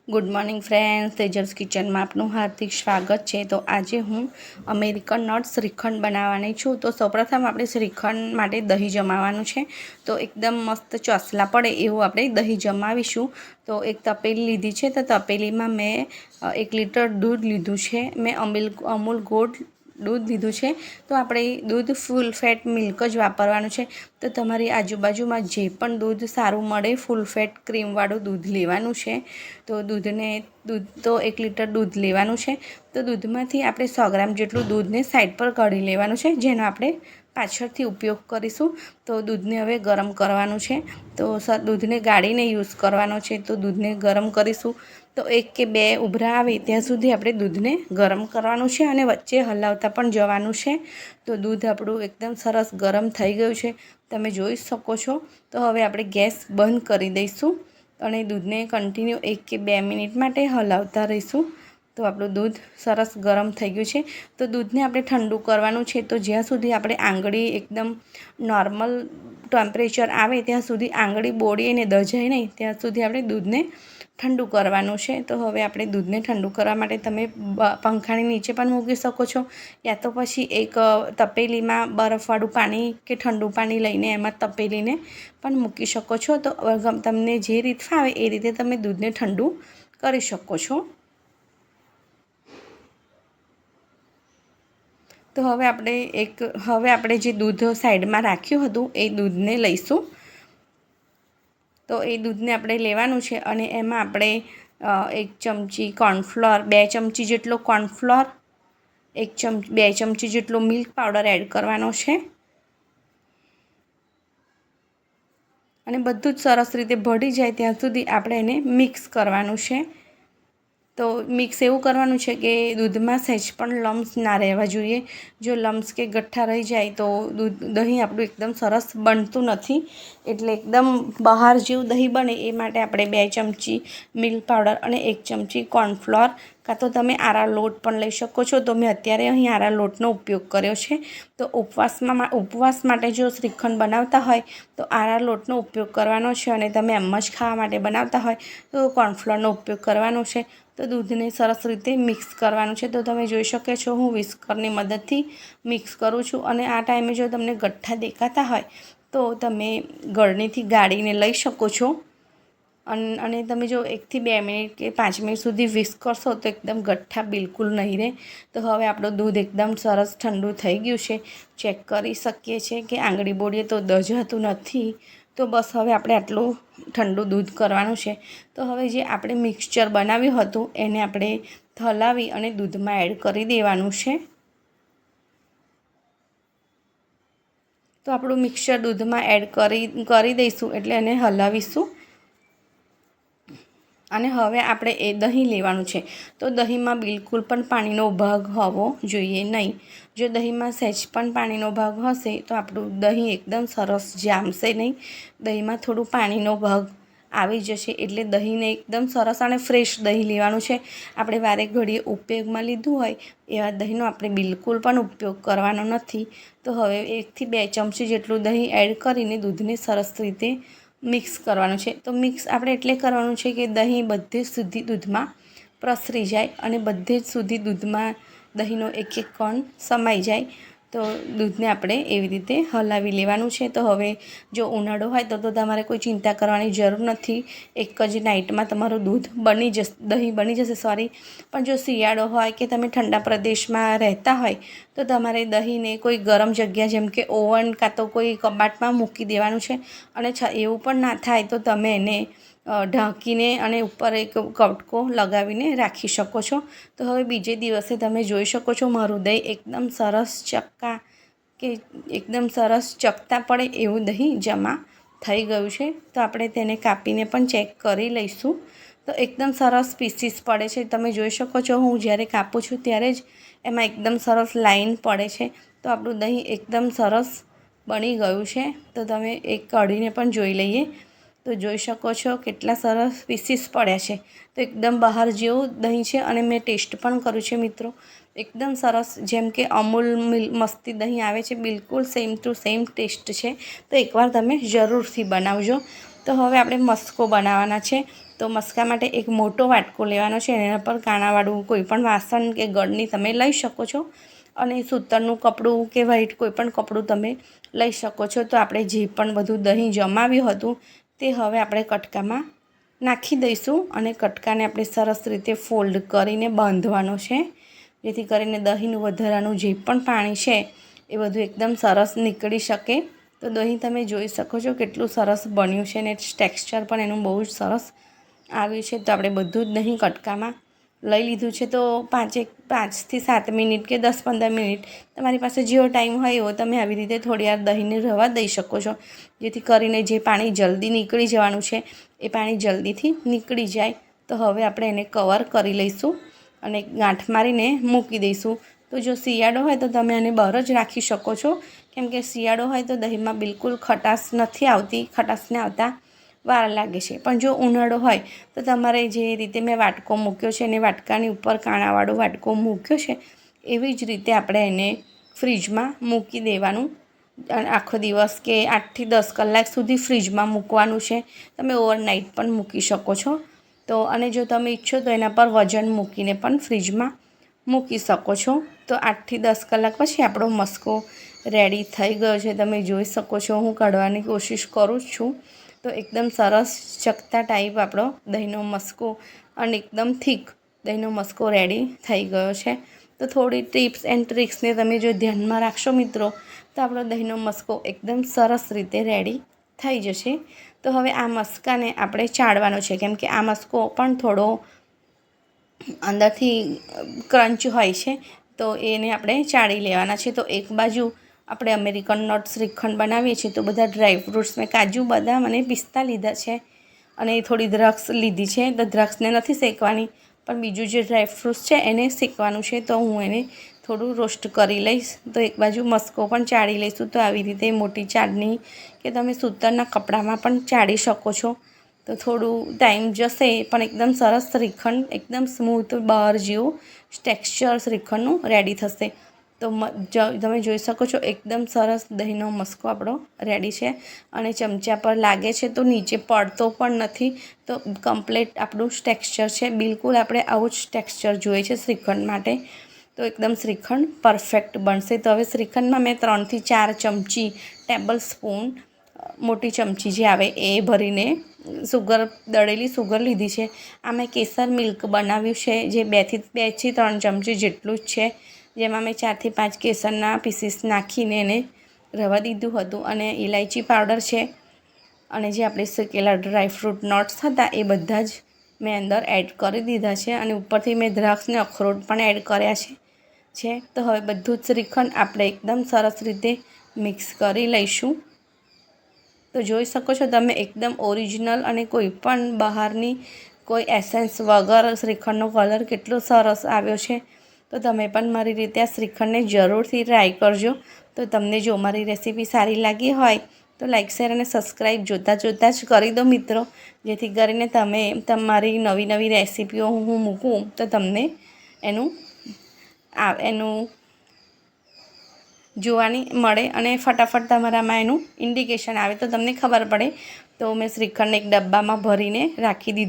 Good morning friends, Tejas કિચનમાં આપનું હાર્દિક સ્વાગત છે। તો આજે હું અમેરિકન નટ શ્રીખંડ બનાવવાની છું। તો સૌપ્રથમ આપણે શ્રીખંડ માટે દહીં જમાવવાનું છે। તો એકદમ મસ્ત ચોસલા પડે એવું આપણે દહીં જમાવીશું। તો એક તપેલી લીધી છે। તો તપેલીમાં મેં 1 લીટર દૂધ લીધું છે। મેં અમૂલ ગોલ્ડ દૂધ લીધું છે। તો આપણે દૂધ ફૂલ ફેટ મિલ્ક જ વાપરવાનું છે। તો તમારી આજુબાજુમાં જે પણ દૂધ સારું મળે ફૂલ ફેટ ક્રીમવાળું દૂધ લેવાનું છે। તો દૂધ તો 1 લીટર દૂધ લેવાનું છે। તો દૂધમાંથી આપણે 100 ગ્રામ જેટલું દૂધને સાઈડ પર કાઢી લેવાનું છે, જેનો આપણે પાછળથી ઉપયોગ કરીશું। તો દૂધને હવે ગરમ કરવાનું છે। તો દૂધને ગાળીને યુઝ કરવાનો છે। તો દૂધને ગરમ કરીશું। તો 1 કે 2 ઉભરા આવે ત્યાં સુધી આપણે દૂધને ગરમ કરવાનું છે અને વચ્ચે હલાવતા પણ જવાનું છે। તો દૂધ આપણું એકદમ સરસ ગરમ થઈ ગયું છે, તમે જોઈ શકો છો। તો હવે આપણે ગેસ બંધ કરી દઈશું અને દૂધને કન્ટિન્યુ 1 કે 2 મિનિટ માટે હલાવતા રહીશું। તો આપણું દૂધ સરસ ગરમ થઈ ગયું છે। તો દૂધને આપણે ઠંડુ કરવાનું છે। તો જ્યાં સુધી આપણે આંગળી એકદમ નોર્મલ ટેમ્પરેચર આવે ત્યાં સુધી આંગળી બોળીએ ને દજાય નહીં ત્યાં સુધી આપણે દૂધને ઠંડુ કરવાનું છે। તો હવે આપણે દૂધને ઠંડુ કરવા માટે તમે પંખાની નીચે પણ મૂકી શકો છો, યા તો પછી એક તપેલીમાં બરફવાળું પાણી કે ઠંડુ પાણી લઈને એમાં તપેલીને પણ મૂકી શકો છો। તો તમને જે રીત ફાવે એ રીતે તમે દૂધને ઠંડુ કરી શકો છો। તો હવે આપણે જે દૂધ સાઈડમાં રાખ્યું હતું એ દૂધને લઈશું। તો એ દૂધને આપણે લેવાનું છે અને એમાં આપણે 1 ચમચી કોર્નફ્લોર, 2 ચમચી જેટલો કોર્નફ્લોર, 2 ચમચી જેટલો મિલ્ક પાવડર એડ કરવાનો છે અને બધું જ સરસ રીતે ભળી જાય ત્યાં સુધી આપણે એને મિક્સ કરવાનું છે। તો મિક્સ એવું કરવાનું છે કે દૂધમાં સહેજ પણ લમ્સ ના રહેવા જોઈએ। જો લમ્સ કે ગઠ્ઠા રહી જાય તો દહીં આપણું એકદમ સરસ બનતું નથી। એટલે એકદમ બહાર જેવું દહીં બને એ માટે આપણે 2 ચમચી મિલ્ક પાવડર અને 1 ચમચી કોર્નફ્લોર કાં તો તમે આરા લોટ પણ લઈ શકો છો। તો મેં અત્યારે અહીં આરા લોટનો ઉપયોગ કર્યો છે। તો ઉપવાસ માટે જો શ્રીખંડ બનાવતા હોય તો આરા લોટનો ઉપયોગ કરવાનો છે અને તમે એમ જ ખાવા માટે બનાવતા હોય તો કોર્નફ્લોરનો ઉપયોગ કરવાનો છે। તો દૂધને સરસ રીતે મિક્સ કરવાનું છે। તો તમે જોઈ શકો છો હું વિસ્કરની મદદથી મિક્સ કરું છું અને આ ટાઈમે જો તમને ગઠ્ઠા દેખાતા હોય તો તમે ગળણીથી ગાળીને લઈ શકો છો અને તમે જો 1 થી 2 મિનિટ કે 5 મિનિટ સુધી વિસ્ક કરશો તો એકદમ ગઠ્ઠા બિલકુલ નહીં રહે। તો હવે આપણું દૂધ એકદમ સરસ ઠંડુ થઈ ગયું છે, ચેક કરી શકીએ છીએ કે આંગળી બોળીએ તો દજાતું નથી। તો બસ હવે આપણે આટલું ઠંડુ દૂધ કરવાનું છે। તો હવે જે આપણે મિક્સચર બનાવ્યું હતું એને આપણે હલાવી અને દૂધમાં એડ કરી દેવાનું છે। તો આપણું મિક્સચર દૂધમાં એડ કરી દઈશું એટલે એને હલાવીશું અને હવે આપણે એ દહીં લેવાનું છે। તો દહીંમાં બિલકુલ પણ પાણીનો ભાગ હોવો જોઈએ નહીં। જો દહીંમાં સહેજ પણ પાણીનો ભાગ હશે તો આપણું દહીં એકદમ સરસ જામશે નહીં। દહીંમાં થોડું પાણીનો ભાગ આવી જશે એટલે દહીંને એકદમ સરસ અને ફ્રેશ દહીં લેવાનું છે। આપણે વારે ઘડીએ ઉપયોગમાં લીધું હોય એવા દહીંનો આપણે બિલકુલ પણ ઉપયોગ કરવાનો નથી। તો હવે 1 થી 2 ચમચી જેટલું દહીં એડ કરીને દૂધને સરસ રીતે મિક્સ કરવાનું છે। તો મિક્સ આપણે એટલે કરવાનું છે કે દહીં બધે સુધી દૂધમાં પ્રસરી જાય અને બધે જ સુધી દૂધમાં દહીંનો એક કણ સમાઈ જાય। તો દૂધને આપણે એવી રીતે હલાવી લેવાનું છે। તો હવે જો ઉનાળો હોય તો તમારે કોઈ ચિંતા કરવાની જરૂર નથી, એક જ નાઇટમાં તમારું દહીં બની જશે। પણ જો શિયાળો હોય કે તમે ઠંડા પ્રદેશમાં રહેતા હોય તો તમારે દહીંને કોઈ ગરમ જગ્યા જેમ કે ઓવન કાં તો કોઈ કબાટમાં મૂકી દેવાનું છે અને એવું પણ ના થાય તો તમે એને ઢાંકીને અને ઉપર એક કટકો લગાવીને રાખી શકો છો। તો હવે બીજે દિવસે તમે જોઈ શકો છો મારું દહીં એકદમ સરસ ચકતા પડે એવું દહીં જમા થઈ ગયું છે। તો આપણે તેને કાપીને પણ ચેક કરી લઈશું। તો એકદમ સરસ પીસીસ પડે છે, તમે જોઈ શકો છો હું જ્યારે કાપું છું ત્યારે જ એમાં એકદમ સરસ લાઈન પડે છે। તો આપણું દહીં એકદમ સરસ બની ગયું છે। તો તમે એક કાઢીને પણ જોઈ લઈએ તો જોઈ શકો છો કેટલા સરસ પીસીસ પડ્યા છે। તો એકદમ બહાર જેવું દહીં છે અને મેં ટેસ્ટ પણ કર્યું છે મિત્રો, એકદમ સરસ જેમ કે અમૂલ મસ્તી દહીં આવે છે બિલકુલ સેમ ટુ સેમ ટેસ્ટ છે। તો એકવાર તમે જરૂરથી બનાવજો। તો હવે આપણે મસ્કો બનાવવાના છે. તો મસ્કા માટે એક મોટો વાટકો લેવાનો છે. એના પર કાણાવાળું કોઈ પણ વાસણ કે ગળની તમે લઈ શકો છો, અને સૂતરનું કપડું કે વ્હાઈટ કોઈ પણ કપડું તમે લઈ શકો છો. તો આપણે જે પણ બધું દહીં જમાવ્યું હતું તે હવે આપણે કટકામાં નાખી દઈશું, અને કટકાને આપણે સરસ રીતે ફોલ્ડ કરીને બાંધવાનો છે, જેથી કરીને દહીંનું વધારાનું જે પણ પાણી છે એ બધું એકદમ સરસ નીકળી શકે. તો દહીં તમે જોઈ શકો છો કેટલું સરસ બન્યું છે, અને ટેક્સચર પણ એનું બહુ જ સરસ આવ્યું છે. તો આપણે બધું જ દહીં કટકામાં લઈ લીધું છે. તો 5થી 7 મિનિટ કે 10-15 મિનિટ તમારી પાસે જેવો ટાઈમ હોય એવો તમે આવી રીતે થોડી વાર દહીંને રવા દઈ શકો છો, જેથી કરીને જે પાણી જલ્દી નીકળી જવાનું છે એ પાણી જલ્દીથી નીકળી જાય. તો હવે આપણે એને કવર કરી લઈશું અને ગાંઠ મારીને મૂકી દઈશું. તો જો શિયાળો હોય તો તમે આને બહાર જ રાખી શકો છો, કેમ કે શિયાળો હોય તો દહીંમાં બિલકુલ ખટાશ નથી આવતી, ખટાશને આવતા વાર લાગે છે. પણ જો ઉનાળો હોય તો તમારે જે રીતે મેં વાટકો મૂક્યો છે અને વાટકાની ઉપર કાણાવાળો વાટકો મૂક્યો છે એવી જ રીતે આપણે એને ફ્રીજમાં મૂકી દેવાનું. આખો દિવસ કે 8થી 10 કલાક સુધી ફ્રીજમાં મૂકવાનું છે. તમે ઓવરનાઇટ પણ મૂકી શકો છો. તો અને જો તમે ઈચ્છો તો એના પર વજન મૂકીને પણ ફ્રીજમાં મૂકી શકો છો. તો 8થી 10 કલાક પછી આપણો મસ્કો રેડી થઈ ગયો છે. તમે જોઈ શકો છો, હું કાઢવાની કોશિશ કરું જ છું. તો એકદમ સરસ ચકતા ટાઈપ આપણો દહીંનો મસ્કો અને એકદમ થીક દહીંનો મસ્કો રેડી થઈ ગયો છે. તો થોડી ટિપ્સ એન્ડ ટ્રિક્સને તમે જો ધ્યાનમાં રાખશો મિત્રો, તો આપણો દહીંનો મસ્કો એકદમ સરસ રીતે રેડી થઈ જશે. તો હવે આ મસ્કાને આપણે ચાળવાનો છે, કેમ કે આ મસ્કો પણ થોડો અંદરથી ક્રંચ હોય છે, તો એને આપણે ચાળી લેવાના છે. તો એક બાજુ આપણે અમેરિકન નટ શ્રીખંડ બનાવીએ છીએ, તો બધા ડ્રાયફ્રૂટ્સ મેં કાજુ, બદામ અને પિસ્તા લીધા છે, અને થોડી દ્રાક્ષ લીધી છે. તો દ્રાક્ષને નથી શેકવાની, પણ બીજું જે ડ્રાયફ્રૂટ્સ છે એને શેકવાનું છે. તો હું એને થોડું રોસ્ટ કરી લઈશ. તો એક બાજુ મસ્કો પણ ચાળી લઈશું. તો આવી રીતે મોટી ચાળણી કે તમે સૂતરના કપડામાં પણ ચાળી શકો છો. તો થોડું ટાઈમ જશે, પણ એકદમ સરસ શ્રીખંડ એકદમ સ્મૂથ બહાર જેવું ટેક્સચર શ્રીખંડનું રેડી થશે. તો તમે જોઈ શકો છો એકદમ સરસ દહીંનો મસ્કો આપણો રેડી છે, અને ચમચા પર લાગે છે તો નીચે પડતો પણ નથી. તો કમ્પ્લીટ આપણું ટેક્સચર છે. બિલકુલ આપણે આવું જ ટેક્સચર જોઈએ છે શ્રીખંડ માટે. તો એકદમ શ્રીખંડ પરફેક્ટ બનશે. તો હવે શ્રીખંડમાં મેં 3થી 4 ચમચી ટેબલ સ્પૂન મોટી ચમચી જે આવે એ ભરીને દળેલી સુગર લીધી છે. આ મેં કેસર મિલ્ક બનાવ્યું છે, જે 2થી 3 ચમચી જેટલું જ છે, જેમાં મેં 4થી 5 કેસરના પીસીસ નાખીને એને રવા દીધું હતું. અને ઇલાયચી પાવડર છે, અને જે આપણે શેકેલા ડ્રાયફ્રૂટ નટ્સ હતા એ બધા જ મેં અંદર એડ કરી દીધા છે, અને ઉપરથી મેં દ્રાક્ષને અખરોટ પણ એડ કર્યા છે. તો હવે બધું જ શ્રીખંડ આપણે એકદમ સરસ રીતે મિક્સ કરી લઈશું. તો જોઈ શકો છો તમે એકદમ ઓરિજિનલ અને કોઈ પણ બહારની કોઈ એસેન્સ વગર શ્રીખંડનો કલર કેટલો સરસ આવ્યો છે. તો તમે પણ મારી રીતે આ શ્રીખંડને જરૂરથી ટ્રાય કરજો. તો તમને જો મારી રેસીપી સારી લાગી હોય તો લાઇક, શેર અને સબસ્ક્રાઈબ જોતાં જ કરી દો મિત્રો, જેથી કરીને તમે તમારી નવી રેસીપીઓ હું મૂકું તો તમને એનું જોવાની મળે, અને ફટાફટ તમારામાં એનું ઇન્ડિકેશન આવે તો તમને ખબર પડે. તો મેં શ્રીખંડને એક ડબ્બામાં ભરીને રાખી દીધું.